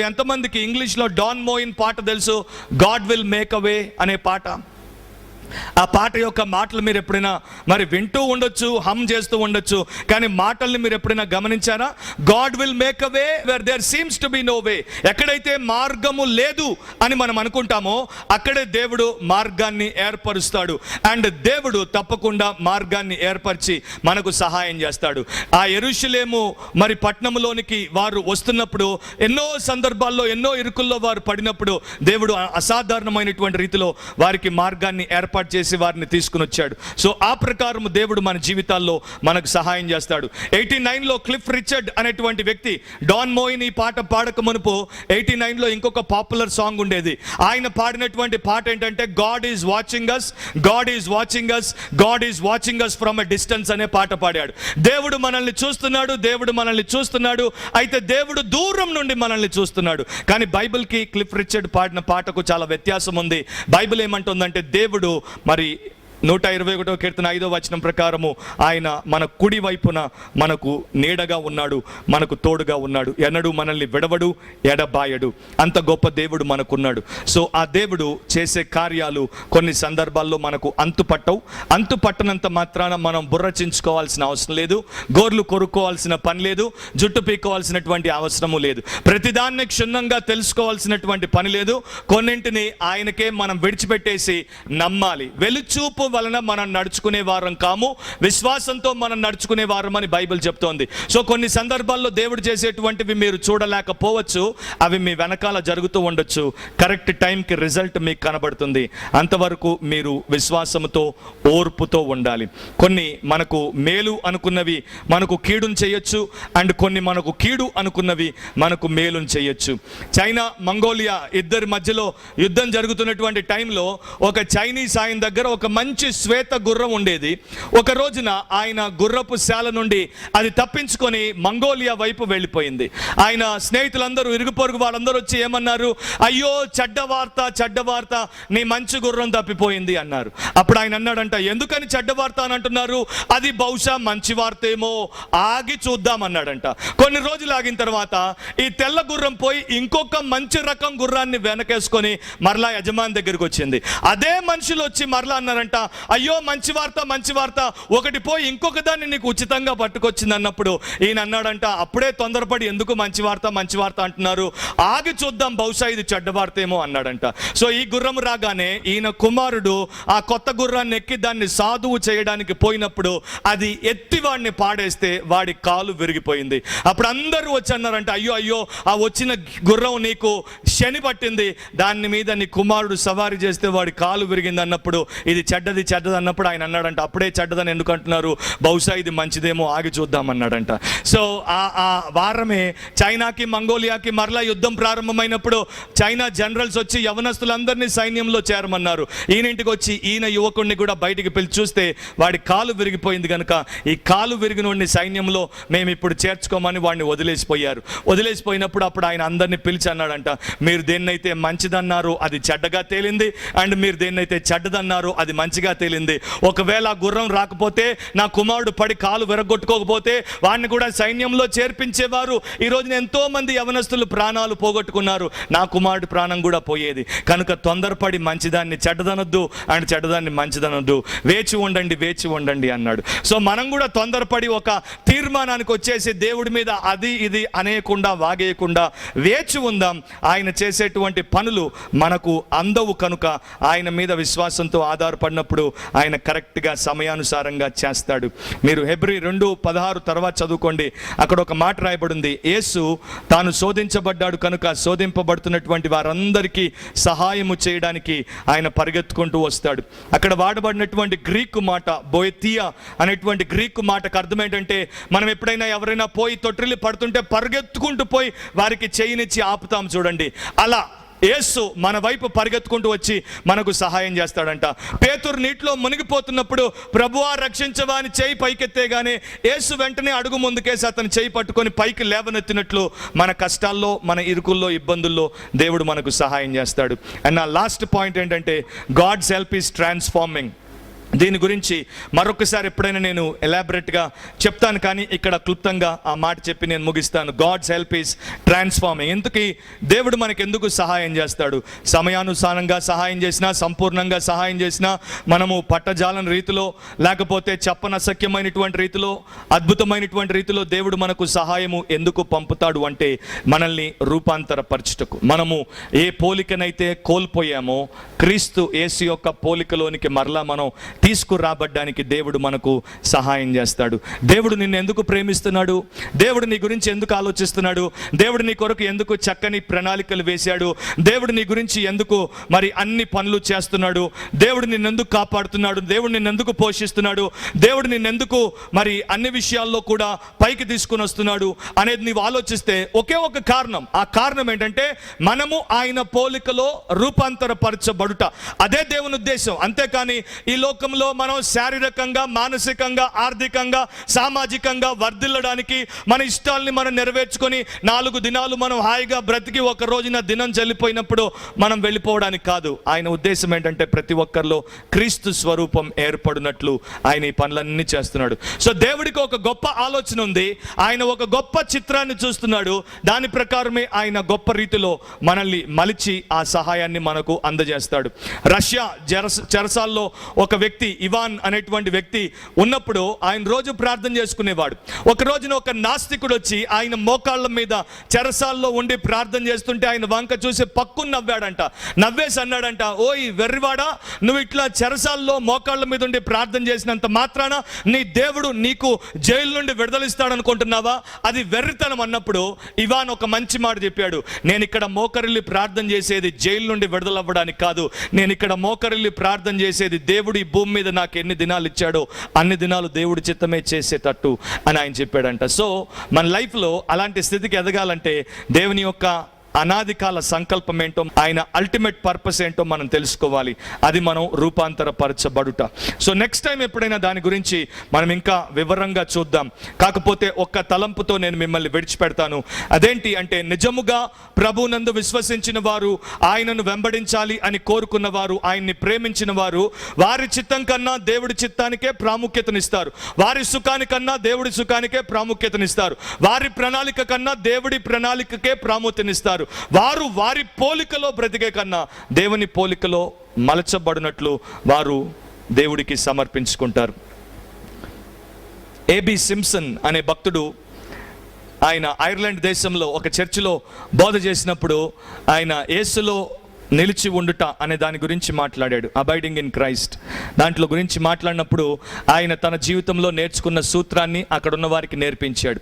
ఎంతమందికి ఇంగ్లీష్లో don Moeen పాట తెలుసు? గాడ్ విల్ మేక్ అ వే అనే పాట. ఆ పాట యొక్క మాటలు మీరు ఎప్పుడైనా మరి వింటూ ఉండొచ్చు, హమ్ చేస్తూ ఉండొచ్చు, కానీ మాటల్ని మీరు ఎప్పుడైనా గమనించారా? God will make a way where there seems to be no way. ఎక్కడైతే మార్గము లేదు అని మనం అనుకుంటామో అక్కడే దేవుడు మార్గాన్ని ఏర్పరుస్తాడు. అండ్ దేవుడు తప్పకుండా మార్గాన్ని ఏర్పరిచి మనకు సహాయం చేస్తాడు. ఆ యెరూషలేము మరి పట్టణంలోనికి వారు వస్తున్నప్పుడు ఎన్నో సందర్భాల్లో ఎన్నో ఇరుకుల్లో వారు పడినప్పుడు దేవుడు అసాధారణమైనటువంటి రీతిలో వారికి మార్గాన్ని ఏర్పాటు చేసి వారిని తీసుకుని వచ్చాడు. సో ఆ ప్రకారం దేవుడు మన జీవితాల్లో మనకు సహాయం చేస్తాడు. 89లో క్లిఫ్ రిచర్డ్ అనేటువంటి వ్యక్తి, డాన్ మోయిన్ ఈ పాట పాడక మునుపు 89లో ఇంకొక పాపులర్ సాంగ్ ఉండేది. ఆయన పాడినటువంటి పాట ఏంటంటే God is watching us, God is watching us, God is watching us from a distance అనే పాట పాడాడు. దేవుడు మనల్ని చూస్తున్నాడు, దేవుడు మనల్ని చూస్తున్నాడు, అయితే దేవుడు దూరం నుండి మనల్ని చూస్తున్నాడు. కానీ బైబిల్కి క్లిఫ్ రిచర్డ్ పాడిన పాటకు చాలా వ్యత్యాసం ఉంది. బైబిల్ ఏమంటుందంటే దేవుడు మరి 121వ కీర్తన 5వ వచనం ప్రకారము ఆయన మన కుడి వైపున మనకు నీడగా ఉన్నాడు, మనకు తోడుగా ఉన్నాడు, ఎన్నడూ మనల్ని విడవడు, ఎడబాయడు. అంత గొప్ప దేవుడు మనకున్నాడు. సో ఆ దేవుడు చేసే కార్యాలు కొన్ని సందర్భాల్లో మనకు అంతుపట్టవు. అంతుపట్టనంత మాత్రాన మనం బుర్రచించుకోవాల్సిన అవసరం లేదు, గోర్లు కొరుక్కోవాల్సిన పని లేదు, జుట్టు పీక్కోవాల్సినటువంటి అవసరము లేదు, ప్రతిదాన్ని క్షుణ్ణంగా తెలుసుకోవాల్సినటువంటి పని లేదు. కొన్నింటిని ఆయనకే మనం విడిచిపెట్టేసి నమ్మాలి. వెలుచూపు వలన మనం నడుచుకునే వారం కాము, విశ్వాసంతో మనం నడుచుకునే వారం అని బైబిల్ చెప్తోంది. సో కొన్ని సందర్భాల్లో దేవుడు చేసేటువంటివి మీరు చూడలేకపోవచ్చు, అవి మీ వెనకాల జరుగుతూ ఉండొచ్చు. కరెక్ట్ టైంకి రిజల్ట్ మీకు కనబడుతుంది. అంతవరకు మీరు విశ్వాసంతో ఓర్పుతో ఉండాలి. కొన్ని మనకు మేలు అనుకున్నవి మనకు కీడును చేయొచ్చు, అండ్ కొన్ని మనకు కీడు అనుకున్నవి మనకు మేలును చేయొచ్చు. చైనా మంగోలియా ఇద్దరి మధ్యలో యుద్ధం జరుగుతున్నటువంటి టైంలో ఒక చైనీస్ ఆయన దగ్గర ఒక మంచి శ్వేత గుర్రం ఉండేది. ఒక రోజున ఆయన గుర్రపు శాల నుండి అది తప్పించుకొని మంగోలియా వైపు వెళ్ళిపోయింది. ఆయన స్నేహితులందరూ, ఇరుగు పొరుగు వాళ్ళందరూ వచ్చి ఏమన్నారు? అయ్యో చెడ్డ వార్త, చెడ్డ వార్త, నీ మంచి గుర్రం తప్పిపోయింది అన్నారు. అప్పుడు ఆయన అన్నాడంట, ఎందుకని చెడ్డ వార్త అని అంటున్నారు? అది బహుశా మంచి వార్త ఏమో, ఆగి చూద్దాం అన్నాడంట. కొన్ని రోజులు ఆగిన తర్వాత ఈ తెల్ల గుర్రం పోయి ఇంకొక మంచి రకం గుర్రాన్ని వెనకేసుకొని మరలా యజమాని దగ్గరికి వచ్చింది. అదే మనుషులు వచ్చి మరలా అన్నారంట, అయ్యో మంచి వార్త, మంచి వార్త, ఒకటి పోయి ఇంకొక దాన్ని నీకు ఉచితంగా పట్టుకొచ్చింది అన్నప్పుడు ఈయన అన్నాడంట, అప్పుడే తొందరపడి ఎందుకు మంచి వార్త, మంచి వార్త అంటున్నారు, ఆగి చూద్దాం, బహుశా ఇది చెడ్డ వార్త ఏమో అన్నాడంట. సో ఈ గుర్రం రాగానే ఈయన కుమారుడు ఆ కొత్త గుర్రాన్ని ఎక్కి దాన్ని సాధువు చేయడానికి పోయినప్పుడు అది ఎత్తి వాడిని పాడేస్తే వాడి కాలు విరిగిపోయింది. అప్పుడు అందరూ వచ్చి అన్నారంట, అయ్యో అయ్యో ఆ వచ్చిన గుర్రం నీకు శని పట్టింది, దాని మీద నీ కుమారుడు సవారీ చేస్తే వాడి కాలు విరిగింది అన్నప్పుడు ఇది చెడ్డది అన్నప్పుడు ఆయన అన్నాడంట, అప్పుడే చెడ్డదని ఎందుకు అంటున్నారు, బహుశా ఇది మంచిదేమో, ఆగి చూద్దాం అన్నాడంట. సో ఆ వారమే చైనాకి మంగోలియాకి మరలా యుద్ధం ప్రారంభమైనప్పుడు చైనా జనరల్స్ వచ్చి యవనస్తులందరినీ సైన్యంలో చేరమన్నారు. ఈయనింటికి వచ్చి ఈయన యువకుడిని కూడా బయటికి పిలిచి చూస్తే వాడి కాలు విరిగిపోయింది కనుక ఈ కాలు విరిగినోడిని సైన్యంలో మేము ఇప్పుడు చేర్చుకోమని వాడిని వదిలేసిపోయారు. వదిలేసిపోయినప్పుడు అప్పుడు ఆయన అందరినీ పిలిచి అన్నాడంట, మీరు దేన్నైతే మంచిదన్నారో అది చెడ్డగా తేలింది, అండ్ మీరు దేన్నైతే చెడ్డదన్నారో అది మంచిగా తేలింది. ఒకవేళ ఆ గుర్రం రాకపోతే, నా కుమారుడు పడి కాలు విరగొట్టుకోకపోతే వాడిని కూడా సైన్యంలో చేర్పించేవారు. ఈ రోజున ఎంతో మంది యవనస్తులు ప్రాణాలు పోగొట్టుకున్నారు, నా కుమారుడు ప్రాణం కూడా పోయేది. కనుక తొందరపడి మంచిదాన్ని చెడ్డదనొద్దు, అండ్ చెడ్డదాన్ని మంచిదనొద్దు, వేచి ఉండండి, వేచి ఉండండి అన్నాడు. సో మనం కూడా తొందరపడి ఒక తీర్మానానికి వచ్చేసి దేవుడి మీద అది ఇది అనేయకుండా, వాగేయకుండా వేచి ఉందాం. ఆయన చేసేటువంటి పనులు మనకు అందవు కనుక ఆయన మీద విశ్వాసంతో ఆధారపడినప్పుడు ఆయన కరెక్ట్గా సమయానుసారంగా చేస్తాడు. మీరు హెబ్రీ 2:16 తర్వాత చదువుకోండి. అక్కడ ఒక మాట రాయబడింది, యేసు తాను శోధించబడ్డాడు కనుక శోధింపబడుతున్నటువంటి వారందరికీ సహాయము చేయడానికి ఆయన పరిగెత్తుకుంటూ వస్తాడు. అక్కడ వాడబడినటువంటి గ్రీకు మాట బోయథియా అనేటువంటి గ్రీకు మాటకు అర్థం ఏంటంటే, మనం ఎప్పుడైనా ఎవరైనా పోయి తొట్టిల్లి పడుతుంటే పరిగెత్తుకుంటూ పోయి వారికి చేయినిచ్చి ఆపుతాం చూడండి, అలా యేసు మన వైపు పరిగెత్తుకుంటూ వచ్చి మనకు సహాయం చేస్తాడంట. పేతురు నీటిలో మునిగిపోతున్నప్పుడు ప్రభువా రక్షించవా అని చేయి పైకెత్తేగానే యేసు వెంటనే అడుగు ముందుకేసి అతను చేయి పట్టుకొని పైకి లేవనెత్తినట్లు మన కష్టాల్లో, మన ఇరుకుల్లో, ఇబ్బందుల్లో దేవుడు మనకు సహాయం చేస్తాడు. అండ్ నా లాస్ట్ పాయింట్ ఏంటంటే, గాడ్స్ హెల్ప్ ఈస్ ట్రాన్స్ఫార్మింగ్. దీని గురించి మరొకసారి ఎప్పుడైనా నేను ఎలాబరేట్గా చెప్తాను, కానీ ఇక్కడ క్లుప్తంగా ఆ మాట చెప్పి నేను ముగిస్తాను. God's help is transforming. ఎందుకు దేవుడు మనకు ఎందుకు సహాయం చేస్తాడు? సమయానుసారంగా సహాయం చేసినా, సంపూర్ణంగా సహాయం చేసినా, మనము పట్టజాలని రీతిలో లేకపోతే చెప్పనసఖ్యమైనటువంటి రీతిలో, అద్భుతమైనటువంటి రీతిలో దేవుడు మనకు సహాయము ఎందుకు పంపుతాడు అంటే మనల్ని రూపాంతరపరచుటకు. మనము ఏ పోలికనైతే కోల్పోయామో క్రీస్తు యేసు యొక్క పోలికలోనికి మరలా మనం తీసుకురాబడ్డానికి దేవుడు మనకు సహాయం చేస్తాడు. దేవుడు నిన్ను ఎందుకు ప్రేమిస్తున్నాడు? దేవుడు నీ గురించి ఎందుకు ఆలోచిస్తున్నాడు? దేవుడు నీ కొరకు ఎందుకు చక్కని ప్రణాళికలు వేశాడు? దేవుడు నీ గురించి ఎందుకు మరి అన్ని పనులు చేస్తున్నాడు? దేవుడు నిన్నెందుకు కాపాడుతున్నాడు? దేవుడు నిన్నెందుకు పోషిస్తున్నాడు? దేవుడు నిన్నెందుకు మరి అన్ని విషయాల్లో కూడా పైకి తీసుకుని వస్తున్నాడు అనేది నీవు ఆలోచిస్తే ఒకే ఒక కారణం. ఆ కారణం ఏంటంటే మనము ఆయన పోలికలో రూపాంతరపరచబడుట. అదే దేవుని ఉద్దేశం. అంతేకాని ఈ లోకంలో మనం శారీరకంగా, మానసికంగా, ఆర్థికంగా, సామాజికంగా వర్ధిల్లడానికి మన ఇష్టాలని మనం నెరవేర్చుకొని 4 దినాలు మనం హాయిగా బ్రతికి ఒక రోజున దినం చెల్లిపోయినప్పుడు మనం వెళ్ళిపోవడానికి కాదు. ఆయన ఉద్దేశం ఏంటంటే ప్రతి ఒక్కరిలో క్రీస్తు స్వరూపం ఏర్పడినట్లు ఆయన ఈ పనులన్నీ చేస్తున్నాడు. సో దేవుడికి ఒక గొప్ప ఆలోచన ఉంది. ఆయన ఒక గొప్ప చిత్రాన్ని చూస్తున్నాడు. దాని ప్రకారమే ఆయన గొప్ప రీతిలో మనల్ని మలిచి ఆ సహాయాన్ని మనకు అందజేస్తాడు. రష్యా చెరసాల్లో ఒక వ్యక్తి, ఇవాన్ అనేటువంటి వ్యక్తి ఉన్నప్పుడు ఆయన రోజు ప్రార్థన చేసుకునేవాడు. ఒక రోజున ఒక నాస్తికుడు వచ్చి ఆయన మోకాళ్ళ మీద చెరసాల్లో ఉండి ప్రార్థన చేస్తుంటే ఆయన వంక చూసి పక్కుని నవ్వాడంట. నవ్వేసి అన్నాడంట, ఓయ్ వెర్రివాడా, నువ్వు ఇట్లా చెరసాల్లో మోకాళ్ళ మీద ఉండి ప్రార్థన చేసినంత మాత్రాన నీ దేవుడు నీకు జైలు నుండి విడుదలిస్తాడనుకుంటున్నావా? అది వెర్రితనం అన్నప్పుడు ఇవాన్ ఒక మంచి మాట చెప్పాడు. నేను ఇక్కడ మోకరిల్లి ప్రార్థన చేసేది జైలు నుండి విడుదలవ్వడానికి కాదు. నేను ఇక్కడ మోకరిల్లి ప్రార్థన చేసేది దేవుడు ఈ భూమి మీద నాకు ఎన్ని దినాలు ఇచ్చాడో అన్ని దినాలు దేవుడి చిత్తమే చేసేటట్టు అని ఆయన చెప్పాడంట. సో మన లైఫ్లో అలాంటి స్థితికి ఎదగాలంటే దేవుని యొక్క అనాదికాల సంకల్పం ఏంటో, ఆయన అల్టిమేట్ పర్పస్ ఏంటో మనం తెలుసుకోవాలి. అది మనం రూపాంతరపరచబడుట. సో నెక్స్ట్ టైం ఎప్పుడైనా దాని గురించి మనం ఇంకా వివరంగా చూద్దాం. కాకపోతే ఒక్క తలంపుతో నేను మిమ్మల్ని విడిచిపెడతాను. అదేంటి అంటే, నిజముగా ప్రభునందు విశ్వసించిన వారు, ఆయనను వెంబడించాలి అని కోరుకున్న వారు, ఆయన్ని ప్రేమించిన వారు వారి చిత్తం కన్నా దేవుడి చిత్తానికే ప్రాముఖ్యతనిస్తారు. వారి సుఖానికన్నా దేవుడి సుఖానికే ప్రాముఖ్యతనిస్తారు. వారి ప్రణాళిక కన్నా దేవుడి ప్రణాళికకే ప్రాముఖ్యతనిస్తారు. వారు వారి పోలికలో బ్రతికే కన్నా దేవుని పోలికలో మలచబడినట్లు వారు దేవుడికి సమర్పించుకుంటారు. ఏబి సింప్సన్ అనే భక్తుడు, ఆయన ఐర్లాండ్ దేశంలో ఒక చర్చిలో బోధ చేసినప్పుడు ఆయన యేసులో నిలిచి ఉండుట అనే దాని గురించి మాట్లాడాడు. అబైడింగ్ ఇన్ క్రైస్ట్ దాంట్లో గురించి మాట్లాడినప్పుడు ఆయన తన జీవితంలో నేర్చుకున్న సూత్రాన్ని అక్కడ ఉన్న వారికి నేర్పించాడు.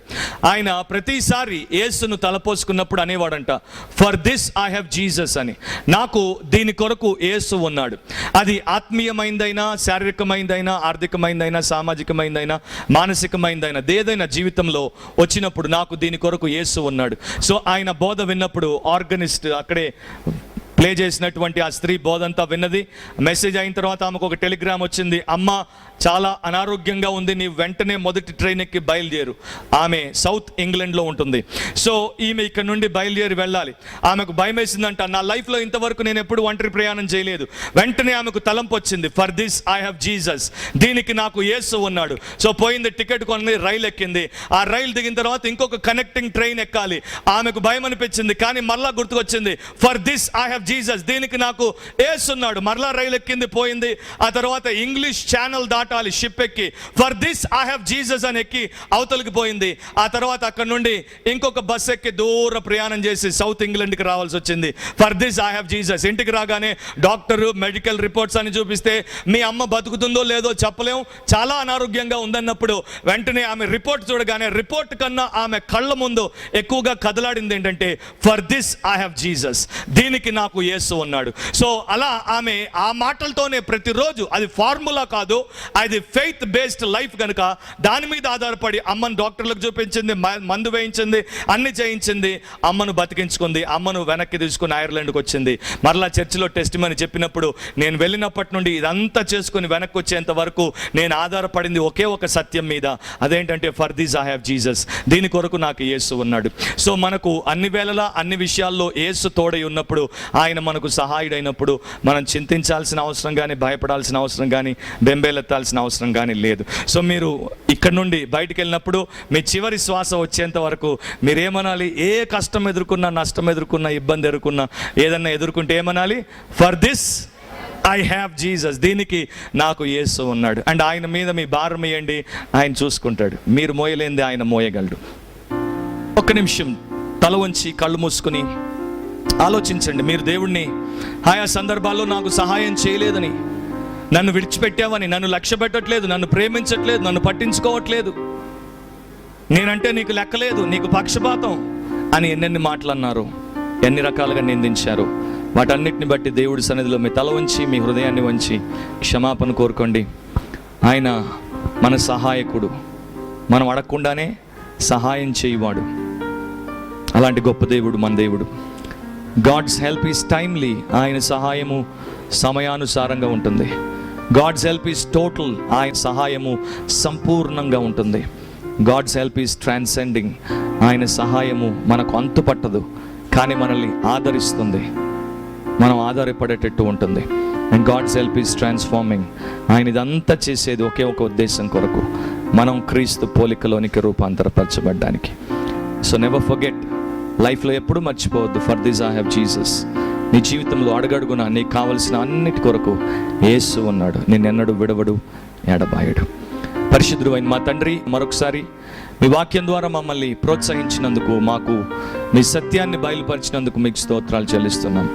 ఆయన ప్రతిసారి యేసును తలపోసుకున్నప్పుడు అనేవాడంట, for this I have Jesus అని. నాకు దీని కొరకు యేసు ఉన్నాడు. అది ఆత్మీయమైందైనా, శారీరకమైందైనా, ఆర్థికమైందైనా, సామాజికమైందైనా, మానసికమైందైనా, ఏదైనా జీవితంలో వచ్చినప్పుడు నాకు దీని కొరకు యేసు ఉన్నాడు. సో ఆయన బోధ విన్నప్పుడు ఆర్గనిస్ట్ అక్కడే ప్లే చేసినటువంటి ఆ స్త్రీ బోధంతా విన్నది. మెసేజ్ అయిన తర్వాత ఆమెకు ఒక టెలిగ్రామ్ వచ్చింది, అమ్మ చాలా అనారోగ్యంగా ఉంది, నీవు వెంటనే మొదటి ట్రైన్ ఎక్కి బయలుదేరు. ఆమె సౌత్ ఇంగ్లాండ్లో ఉంటుంది. సో ఈమె ఇక్కడ నుండి బయలుదేరి వెళ్ళాలి. ఆమెకు భయం వేసిందంట, నా లైఫ్లో ఇంతవరకు నేను ఎప్పుడు ఒంటరి ప్రయాణం చేయలేదు. వెంటనే ఆమెకు తలంపు వచ్చింది, for this I have Jesus, దీనికి నాకు యేసు ఉన్నాడు. సో పోయింది, టికెట్ కొన్నది, రైలు ఎక్కింది. ఆ రైలు దిగిన తర్వాత ఇంకొక కనెక్టింగ్ ట్రైన్ ఎక్కాలి. ఆమెకు భయం అనిపించింది, కానీ మరలా గుర్తుకొచ్చింది, for this I have Jesus, దీనికి నాకు యేసు ఉన్నాడు. మరలా రైలు ఎక్కింది, పోయింది. ఆ తర్వాత ఇంగ్లీష్ ఛానల్ దాటాలి షిప్ ఎక్కి, for this I have Jesus అని ఎక్కి అవతలికి పోయింది. ఆ తర్వాత అక్కడ నుండి ఇంకొక బస్ ఎక్కి దూర ప్రయాణం చేసి సౌత్ ఇంగ్లాండ్కి రావాల్సి వచ్చింది. For this I have Jesus. ఇంటికి రాగానే డాక్టరు మెడికల్ రిపోర్ట్స్ అని చూపిస్తే మీ అమ్మ బతుకుతుందో లేదో చెప్పలేం, చాలా అనారోగ్యంగా ఉందన్నప్పుడు వెంటనే ఆమె రిపోర్ట్ చూడగానే రిపోర్ట్ కన్నా ఆమె కళ్ళ ముందు ఎక్కువగా కదలాడింది ఏంటంటే, for this I have Jesus, దీనికి నాకు యేసు ఉన్నాడు. సో అలా ఆమె ఆ మాటలతోనే ప్రతిరోజు, అది ఫార్ములా కాదు, అది ఫెయిత్ బేస్డ్ లైఫ్ కనుక దాని మీద ఆధారపడి అమ్మను డాక్టర్లకు చూపించింది, మందు వేయించింది, అన్ని చేయించింది, అమ్మను బతికించుకుంది. అమ్మను వెనక్కి తీసుకుని ఐర్లాండ్కి వచ్చింది. మరలా చర్చిలో టెస్టిమనీ చెప్పినప్పుడు, నేను వెళ్ళినప్పటి నుండి ఇదంతా చేసుకుని వెనక్కి వచ్చేంత వరకు నేను ఆధారపడింది ఒకే ఒక సత్యం మీద, అదేంటంటే for this I have Jesus, దీని కొరకు నాకు యేసు ఉన్నాడు. సో మనకు అన్ని వేళలా అన్ని విషయాల్లో యేసు తోడై ఉన్నప్పుడు ఆయన మనకు సహాయుడైనప్పుడు మనం చింతించాల్సిన అవసరం కానీ, భయపడాల్సిన అవసరం కానీ, బెంబేలెత్తాల్సిన అవసరం కానీ లేదు. సో మీరు ఇక్కడ నుండి బయటికి వెళ్ళినప్పుడు మీ చివరి శ్వాస వచ్చేంత వరకు మీరేమనాలి? ఏ కష్టం ఎదుర్కొన్నా, నష్టం ఎదుర్కొన్నా, ఇబ్బంది ఎదుర్కొన్నా, ఏదన్నా ఎదుర్కొంటే ఏమనాలి? For this I have Jesus. దీనికి నాకు యేసు ఉన్నాడు. అండ్ ఆయన మీద మీ భారం వేయండి, ఆయన చూసుకుంటాడు. మీరు మోయలేంది ఆయన మోయగలడు. ఒక్క నిమిషం తల వంచి కళ్ళు మూసుకుని ఆలోచించండి. మీరు దేవుణ్ణి ఆయా సందర్భాల్లో నాకు సహాయం చేయలేదని, నన్ను విడిచిపెట్టావని, నన్ను లక్ష్య పెట్టట్లేదు, నన్ను ప్రేమించట్లేదు, నన్ను పట్టించుకోవట్లేదు, నేనంటే నీకు లెక్కలేదు, నీకు పక్షపాతం అని ఎన్నెన్ని మాటలు అన్నారు, ఎన్ని రకాలుగా నిందించారు. వాటన్నిటిని బట్టి దేవుడి సన్నిధిలో మీ తల వంచి, మీ హృదయాన్ని వంచి క్షమాపణ కోరుకోండి. ఆయన మన సహాయకుడు, మనం అడగకుండానే సహాయం చేయువాడు. అలాంటి గొప్ప దేవుడు మన దేవుడు. God's help is timely. ఆయన సహాయము సమయానుసారంగా ఉంటుంది. God's help is total. ఆయన సహాయము సంపూర్ణంగా ఉంటుంది. God's help is transcending. ఆయన సహాయము మనకు అంతుపట్టదు, కానీ మనల్ని ఆదరిస్తుంది, మనం ఆధారపడేటట్టు ఉంటుంది. And God's help is transforming. ఆయన ఇదంతా చేసేది ఒకే ఒక ఉద్దేశం కొరకు, మనం క్రీస్తు పోలికలోనికి రూపాంతరపరచబడ్డానికి. సో నెవర్ ఫర్గెట్, లైఫ్లో ఎప్పుడు మర్చిపోవద్దు, for this I have Jesus. నీ జీవితంలో అడుగడుగునా నీకు కావలసిన అన్నిటి కొరకు యేసు ఉన్నాడు. నిన్నెన్నడూ విడవడు, ఎడబాయడు. పరిశుద్ధుడు అయిన మా తండ్రి, మరొకసారి మీ వాక్యం ద్వారా మమ్మల్ని ప్రోత్సహించినందుకు, మాకు మీ సత్యాన్ని బయలుపరిచినందుకు మీకు స్తోత్రాలు చెల్లిస్తున్నాం.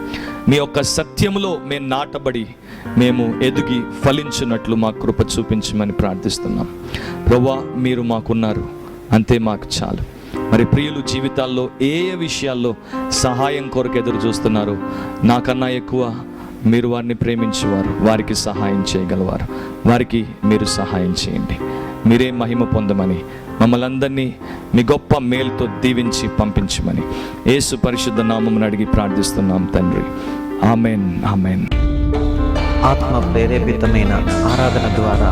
మీ యొక్క సత్యములో మేము నాటబడి మేము ఎదిగి ఫలించినట్లు మా కృప చూపించమని ప్రార్థిస్తున్నాం. ప్రభువా, మీరు మాకున్నారు, అంతే మాకు చాలు. మరి ప్రియులు జీవితాల్లో ఏ విషయాల్లో సహాయం కొరకు ఎదురు చూస్తున్నారు, నాకన్నా ఎక్కువ మీరు వారిని ప్రేమించేవారు, వారికి సహాయం చేయగలవారు. వారికి మీరు సహాయం చేయండి. మీరే మహిమ పొందమని, మమ్మల్ని అందరినీ మీ గొప్ప మేలుతో దీవించి పంపించమని యేసు పరిశుద్ధ నామమును అడిగి ప్రార్థిస్తున్నాం తండ్రి. Amen, amen. ఆత్మ ప్రేరేపితమైన ఆరాధన ద్వారా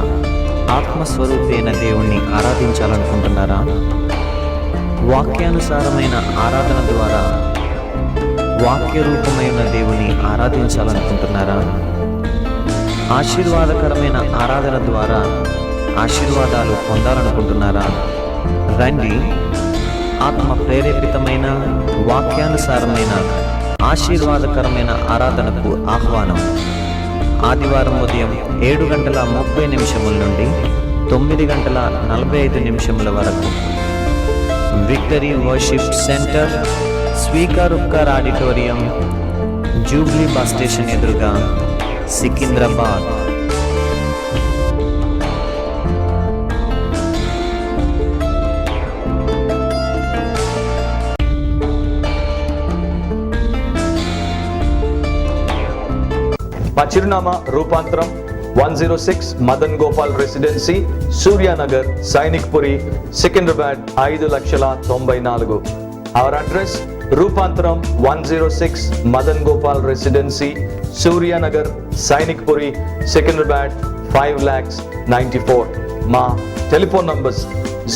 ఆత్మస్వరూపి అయిన దేవుణ్ణి ఆరాధించాలనుకుంటున్నారా? వాక్యానుసారమైన ఆరాధన ద్వారా వాక్య రూపమైన దేవుని ఆరాధించాలనుకుంటున్నారా? ఆశీర్వాదకరమైన ఆరాధన ద్వారా ఆశీర్వాదాలు పొందాలనుకుంటున్నారా? రండి, ఆత్మ ప్రేరేపితమైన వాక్యానుసారమైన ఆశీర్వాదకరమైన ఆరాధనకు ఆహ్వానం. ఆదివారం ఉదయం 7:30 నుండి 9:45 వరకు Victory Worship Centre, Swikar Upkar Auditorium, Jubilee Bus Station ఎదురుగా, సికింద్రాబాద్. మా చిరునామా Rupantaram 106 Madan Gopal Residency, Suryanagar, Sainikpuri, Secunderabad 5,94,000. Our address Rupantaram 106 Madan Gopal Residency, Suryanagar, Sainikpuri, Secunderabad 5,94,000. మా టెలిఫోన్ నంబర్స్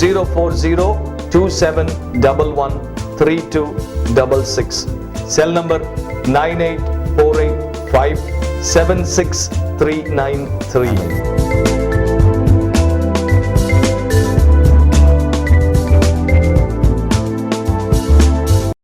04027113266, సెల్ నంబర్ 9848576393.